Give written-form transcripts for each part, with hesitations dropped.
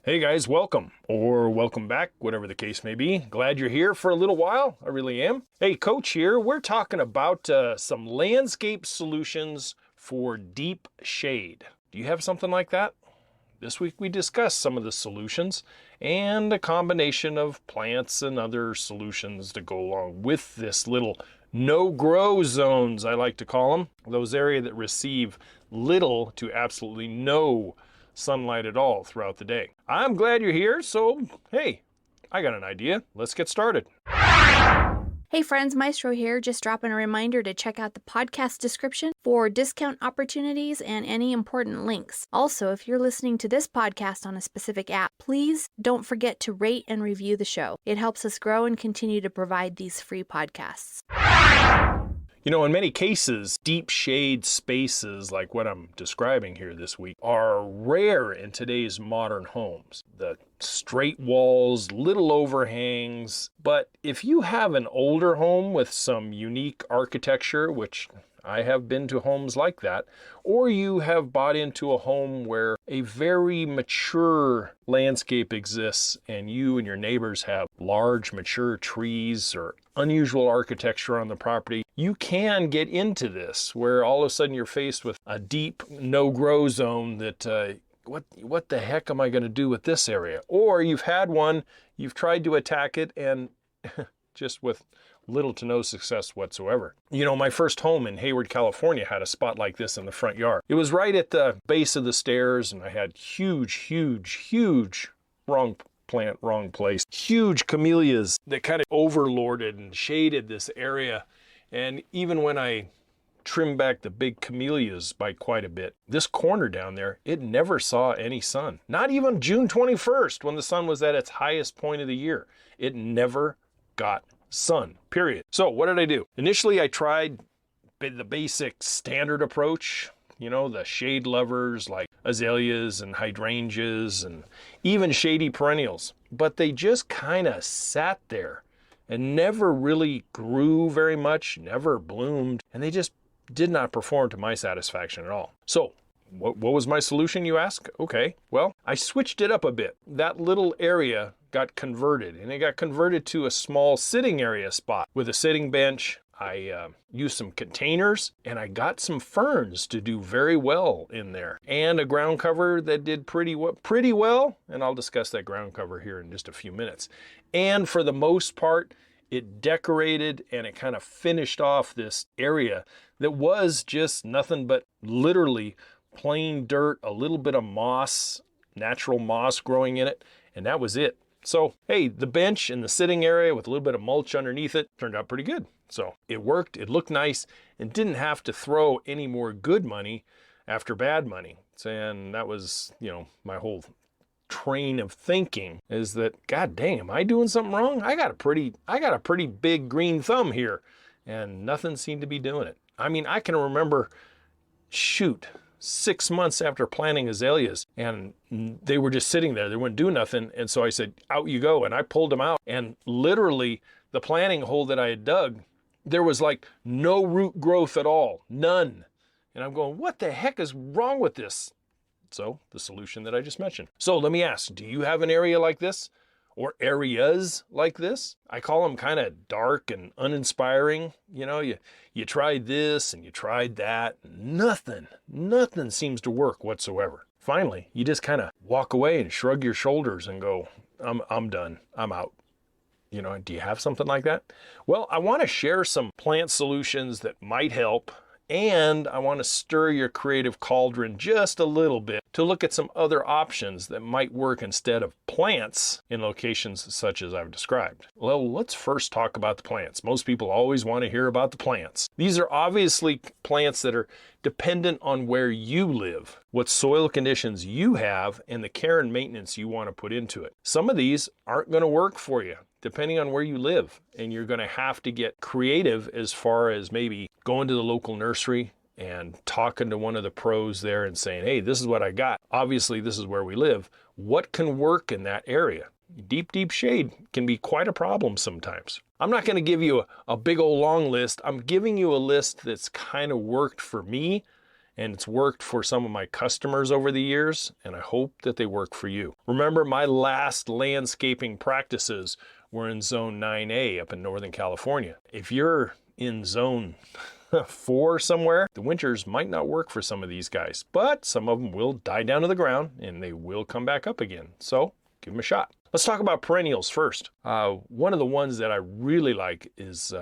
Hey guys, welcome or welcome back, whatever the case may be. Glad you're here for a little while. I really am. Hey, Coach here. We're talking about some landscape solutions for deep shade. Do you have something like that? This week we discussed some of the solutions and a combination of plants and other solutions to go along with this little no-grow zones, I like to call them. Those areas that receive little to absolutely no sunlight at all throughout the day. I'm glad you're here, so hey, I got an idea. Let's get started. Hey friends, Maestro here, just dropping a reminder to check out the podcast description for discount opportunities and any important links. Also, if you're listening to this podcast on a specific app, please don't forget to rate and review the show. It helps us grow and continue to provide these free podcasts. You know, in many cases, deep shade spaces like what I'm describing here this week are rare in today's modern homes. The straight walls, little overhangs. But if you have an older home with some unique architecture, which I have been to homes like that, or you have bought into a home where a very mature landscape exists and you and your neighbors have large mature trees or unusual architecture on the property, you can get into this where all of a sudden you're faced with a deep no-grow zone that what the heck am I going to do with this area? Or you've had one, you've tried to attack it and just with little to no success whatsoever. You know, my first home in Hayward, California had a spot like this in the front yard. It was right at the base of the stairs and I had huge, wrong plant, wrong place, huge camellias that kind of overlorded and shaded this area. And even when I trimmed back the big camellias by quite a bit, this corner down there, it never saw any sun. Not even June 21st when the sun was at its highest point of the year. It never got sun, period. So what did I do? Initially, I tried the basic standard approach, you know, the shade lovers like azaleas and hydrangeas and even shady perennials, but they just kind of sat there and never really grew very much, never bloomed, and they just did not perform to my satisfaction at all. So what was my solution, you ask? Okay, well, I switched it up a bit. That little area got converted, and it got converted to a small sitting area spot with a sitting bench. I used some containers, and I got some ferns to do very well in there, and a ground cover that did pretty well, and I'll discuss that ground cover here in just a few minutes. And for the most part, it decorated and it kind of finished off this area that was just nothing but literally plain dirt, a little bit of moss, natural moss growing in it, and that was it. So, hey, the bench and the sitting area with a little bit of mulch underneath it turned out pretty good. So it worked, it looked nice, and didn't have to throw any more good money after bad money. And that was, you know, my whole train of thinking is that, God dang, am I doing something wrong? I got a pretty big green thumb here, and nothing seemed to be doing it. I mean, I can remember, 6 months after planting azaleas, and they were just sitting there. They wouldn't do nothing. And so I said, out you go. And I pulled them out. And literally, the planting hole that I had dug, there was like no root growth at all. None. And I'm going, what the heck is wrong with this? So the solution that I just mentioned. So let me ask, do you have an area like this? Or areas like this? I call them kind of dark and uninspiring. You know, you tried this and you tried that. Nothing seems to work whatsoever. Finally, you just kind of walk away and shrug your shoulders and go, I'm done. I'm out. You know, do you have something like that? Well, I want to share some plant solutions that might help. And I want to stir your creative cauldron just a little bit to look at some other options that might work instead of plants in locations such as I've described. Well, let's first talk about the plants. Most people always want to hear about the plants. These are obviously plants that are dependent on where you live, what soil conditions you have, and the care and maintenance you want to put into it. Some of these aren't going to work for you, depending on where you live, and you're going to have to get creative as far as maybe going to the local nursery and talking to one of the pros there and saying, hey, this is what I got. Obviously, this is where we live. What can work in that area? Deep shade can be quite a problem sometimes. I'm not going to give you a big old long list. I'm giving you a list that's kind of worked for me and it's worked for some of my customers over the years, and I hope that they work for you. Remember, my last landscaping practices were in Zone 9A up in Northern California. If you're in Zone 4 somewhere, the winters might not work for some of these guys, but some of them will die down to the ground and they will come back up again. So give them a shot. Let's talk about perennials first. One of the ones that I really like is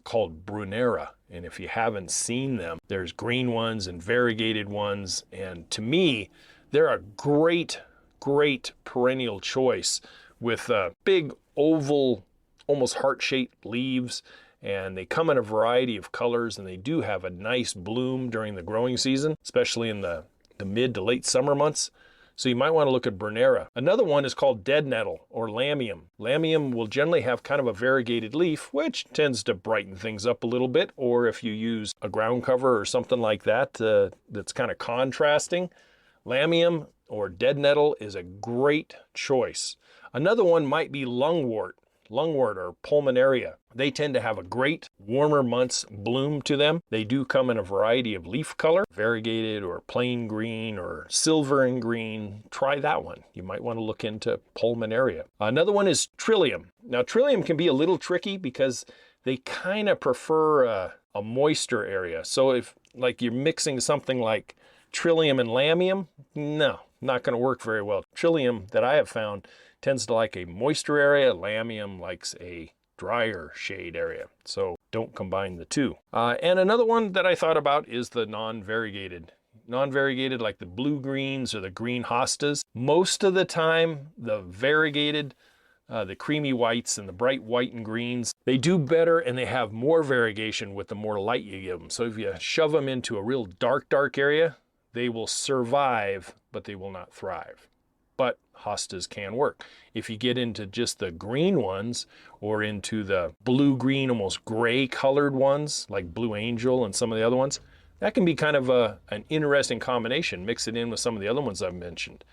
called Brunera. And if you haven't seen them, there's green ones and variegated ones. And to me, they're a great perennial choice with big oval, almost heart-shaped leaves. And they come in a variety of colors, and they do have a nice bloom during the growing season, especially in the mid to late summer months. So you might want to look at Brunera. Another one is called dead nettle or lamium. Lamium will generally have kind of a variegated leaf, which tends to brighten things up a little bit. Or if you use a ground cover or something like that that's kind of contrasting, lamium or dead nettle is a great choice. Another one might be lungwort or pulmonaria. They tend to have a great warmer months bloom to them. They do come in a variety of leaf color, variegated or plain green or silver and green. Try that one. You might want to look into pulmonaria. Another one is trillium. Now trillium can be a little tricky because they kind of prefer a moister area. So if like you're mixing something like trillium and lamium, no, not going to work very well. Trillium that I have found tends to like a moisture area. Lamium likes a drier shade area. So don't combine the two. And another one that I thought about is the non-variegated. Non-variegated like the blue greens or the green hostas. Most of the time, the variegated, the creamy whites and the bright white and greens, they do better and they have more variegation with the more light you give them. So if you shove them into a real dark area, they will survive, but they will not thrive. But hostas can work. If you get into just the green ones or into the blue-green, almost gray colored ones, like Blue Angel and some of the other ones, that can be kind of an interesting combination. Mix it in with some of the other ones I've mentioned.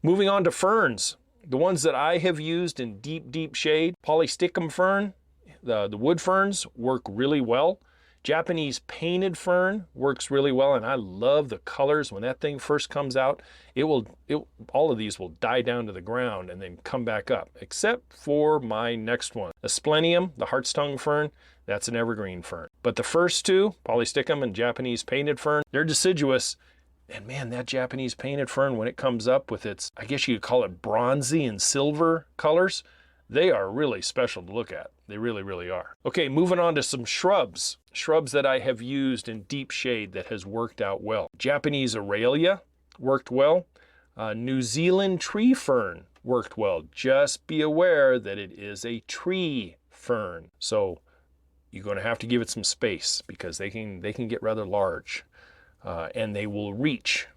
Moving on to ferns. The ones that I have used in deep shade, Polysticum fern, the wood ferns work really well. Japanese painted fern works really well, and I love the colors. When that thing first comes out, all of these will die down to the ground and then come back up, except for my next one. Asplenium, the hart's tongue fern, that's an evergreen fern. But the first two, Polysticum and Japanese painted fern, they're deciduous. And man, that Japanese painted fern, when it comes up with its, I guess you could call it bronzy and silver colors, they are really special to look at. They really are. Okay, moving on to some shrubs. Shrubs that I have used in deep shade that has worked out well. Japanese Aralia worked well. New Zealand tree fern worked well. Just be aware that it is a tree fern. So you're going to have to give it some space because they can get rather large. And they will reach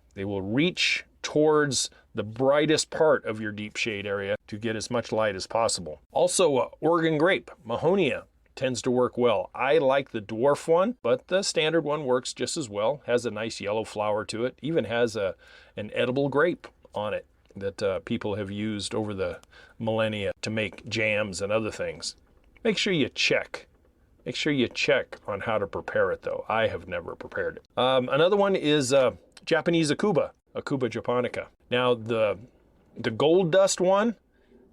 towards the brightest part of your deep shade area to get as much light as possible. Also, Oregon grape, Mahonia, tends to work well. I like the dwarf one, but the standard one works just as well. Has a nice yellow flower to it. Even has an edible grape on it that people have used over the millennia to make jams and other things. Make sure you check. Make sure you check on how to prepare it, though. I have never prepared it. Another one is Japanese Akuba japonica. Now, the gold dust one,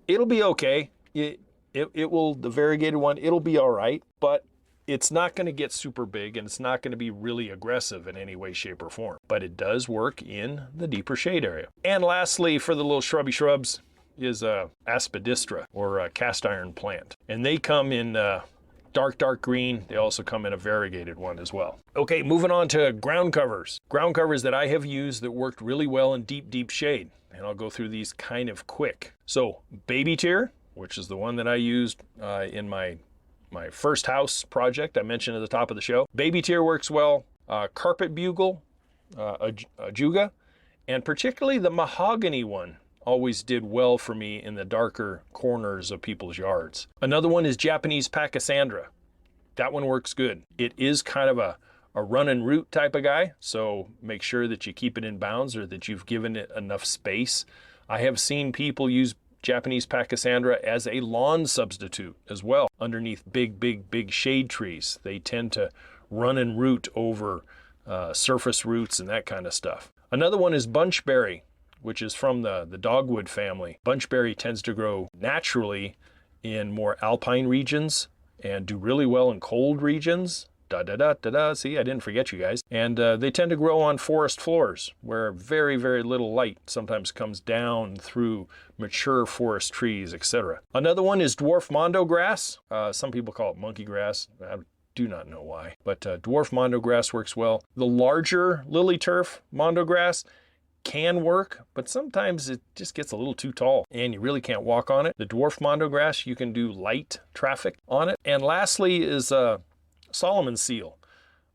it'll be okay. It will, the variegated one, it'll be all right, but it's not going to get super big and it's not going to be really aggressive in any way, shape, or form. But it does work in the deeper shade area. And lastly, for the little shrubs, is Aspidistra, or a cast iron plant. And they come in dark green. They also come in a variegated one as well. Okay, moving on to ground covers. Ground covers that I have used that worked really well in deep shade. And I'll go through these kind of quick. So, Baby Tear, which is the one that I used in my first house project I mentioned at the top of the show. Baby Tear works well. Carpet Bugle, Ajuga, and particularly the mahogany one always did well for me in the darker corners of people's yards. Another one is Japanese Pachysandra. That one works good. It is kind of a run and root type of guy, so make sure that you keep it in bounds or that you've given it enough space. I have seen people use Japanese Pachysandra as a lawn substitute as well underneath big shade trees. They tend to run and root over surface roots and that kind of stuff. Another one is bunchberry, which is from the dogwood family. Bunchberry tends to grow naturally in more alpine regions and do really well in cold regions. See, I didn't forget you guys. And they tend to grow on forest floors where very, very little light sometimes comes down through mature forest trees, etc. Another one is dwarf mondo grass. Some people call it monkey grass. I do not know why, but dwarf mondo grass works well. The larger lily turf mondo grass can work, but sometimes it just gets a little too tall and you really can't walk on it. The dwarf mondo grass, you can do light traffic on it. And lastly is Solomon seal.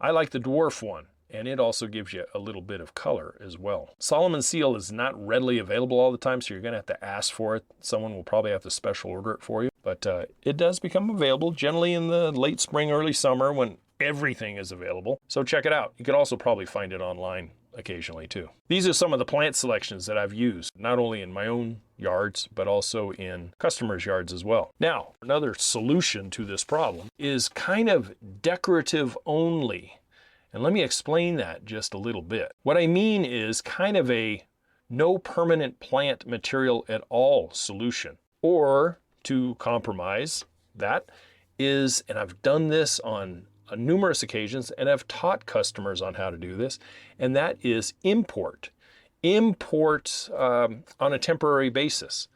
I like the dwarf one, and it also gives you a little bit of color as well. Solomon seal is not readily available all the time, so you're going to have to ask for it. Someone will probably have to special order it for you, but it does become available generally in the late spring, early summer when everything is available. So check it out. You can also probably find it online occasionally too. These are some of the plant selections that I've used, not only in my own yards, but also in customers' yards as well. Now, another solution to this problem is kind of decorative only. And let me explain that just a little bit. What I mean is kind of a no permanent plant material at all solution. Or to compromise that is, and I've done this on numerous occasions, and I've taught customers on how to do this, and that is import. Import on a temporary basis.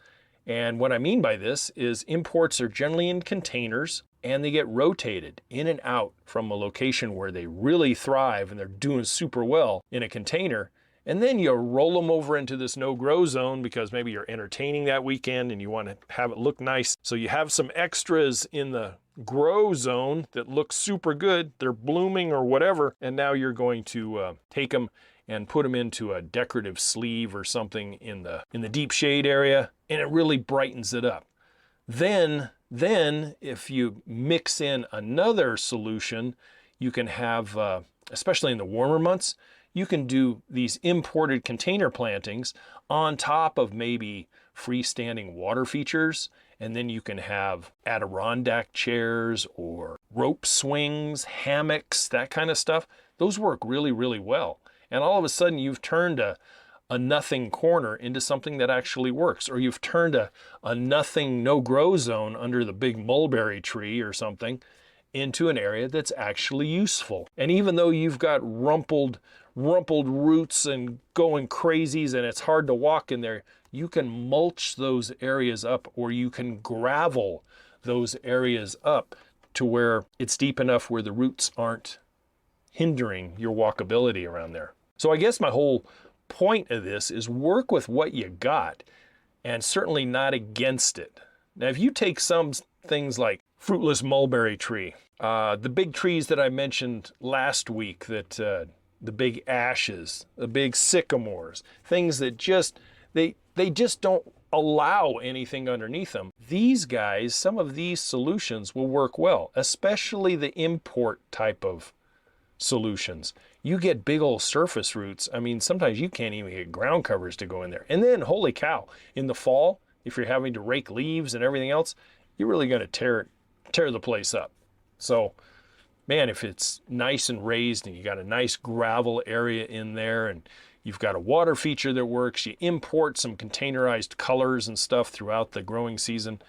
And what I mean by this is imports are generally in containers and they get rotated in and out from a location where they really thrive and they're doing super well in a container. And then you roll them over into this no-grow zone because maybe you're entertaining that weekend and you want to have it look nice. So you have some extras in the grow zone that look super good. They're blooming or whatever. And now you're going to take them and put them into a decorative sleeve or something in the deep shade area, and it really brightens it up. Then if you mix in another solution, you can have, especially in the warmer months, you can do these imported container plantings on top of maybe freestanding water features, and then you can have Adirondack chairs or rope swings, hammocks, that kind of stuff. Those work really, really well. And all of a sudden you've turned a nothing corner into something that actually works, or you've turned a nothing no-grow zone under the big mulberry tree or something into an area that's actually useful. And even though you've got rumpled roots and going crazies and it's hard to walk in there, you can mulch those areas up, or you can gravel those areas up to where it's deep enough where the roots aren't hindering your walkability around there. So I guess my whole point of this is work with what you got and certainly not against it. Now, if you take some things like fruitless mulberry tree, the big trees that I mentioned last week, that the big ashes, the big sycamores, things that just, they just don't allow anything underneath them. These guys, some of these solutions will work well, especially the import type of solutions. You get big old surface roots. I mean, sometimes you can't even get ground covers to go in there. And then, holy cow, in the fall, if you're having to rake leaves and everything else, you're really going to tear the place up. So, man, if it's nice and raised and you got a nice gravel area in there and you've got a water feature that works, you import some containerized colors and stuff throughout the growing season,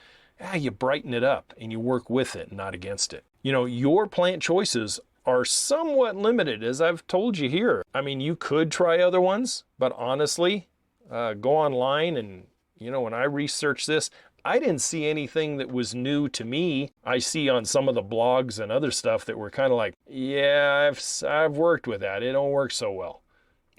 you brighten it up and you work with it, not against it. You know, your plant choices are somewhat limited, as I've told you here. I mean, you could try other ones, but honestly, go online and, you know, when I researched this, I didn't see anything that was new to me. I see on some of the blogs and other stuff that were kind of like, yeah, I've worked with that. It don't work so well.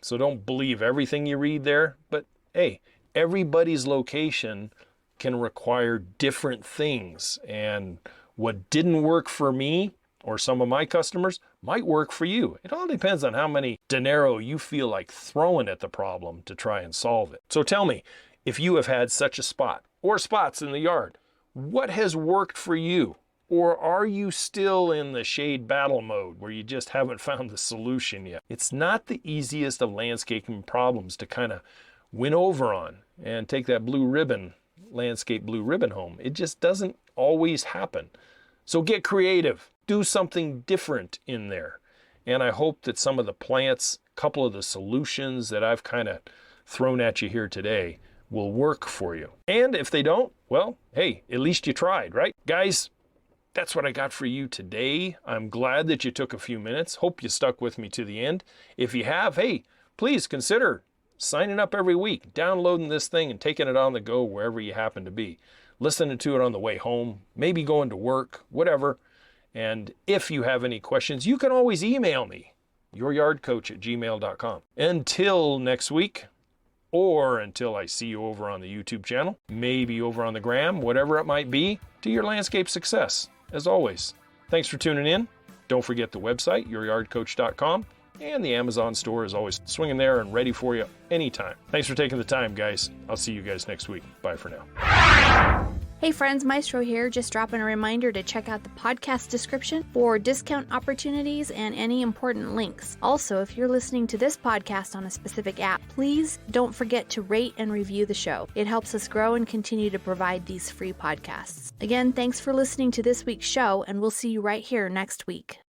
So don't believe everything you read there. But hey, everybody's location can require different things. And what didn't work for me or some of my customers might work for you. It all depends on how many dinero you feel like throwing at the problem to try and solve it. So tell me, if you have had such a spot or spots in the yard, what has worked for you? Or are you still in the shade battle mode where you just haven't found the solution yet? It's not the easiest of landscaping problems to kind of win over on and take that blue ribbon, landscape blue ribbon home. It just doesn't always happen. So get creative. Do something different in there. And I hope that some of the plants, a couple of the solutions that I've kind of thrown at you here today will work for you. And if they don't, well, hey, at least you tried, right? Guys, that's what I got for you today. I'm glad that you took a few minutes. Hope you stuck with me to the end. If you have, hey, please consider signing up every week, downloading this thing and taking it on the go wherever you happen to be. Listening to it on the way home, maybe going to work, whatever. And if you have any questions, you can always email me, youryardcoach@gmail.com. Until next week, or until I see you over on the YouTube channel, maybe over on the gram, whatever it might be, to your landscape success. As always, thanks for tuning in. Don't forget the website, youryardcoach.com, and the Amazon store is always swinging there and ready for you anytime. Thanks for taking the time, guys. I'll see you guys next week. Bye for now. Hey friends, Maestro here, just dropping a reminder to check out the podcast description for discount opportunities and any important links. Also, if you're listening to this podcast on a specific app, please don't forget to rate and review the show. It helps us grow and continue to provide these free podcasts. Again, thanks for listening to this week's show, and we'll see you right here next week.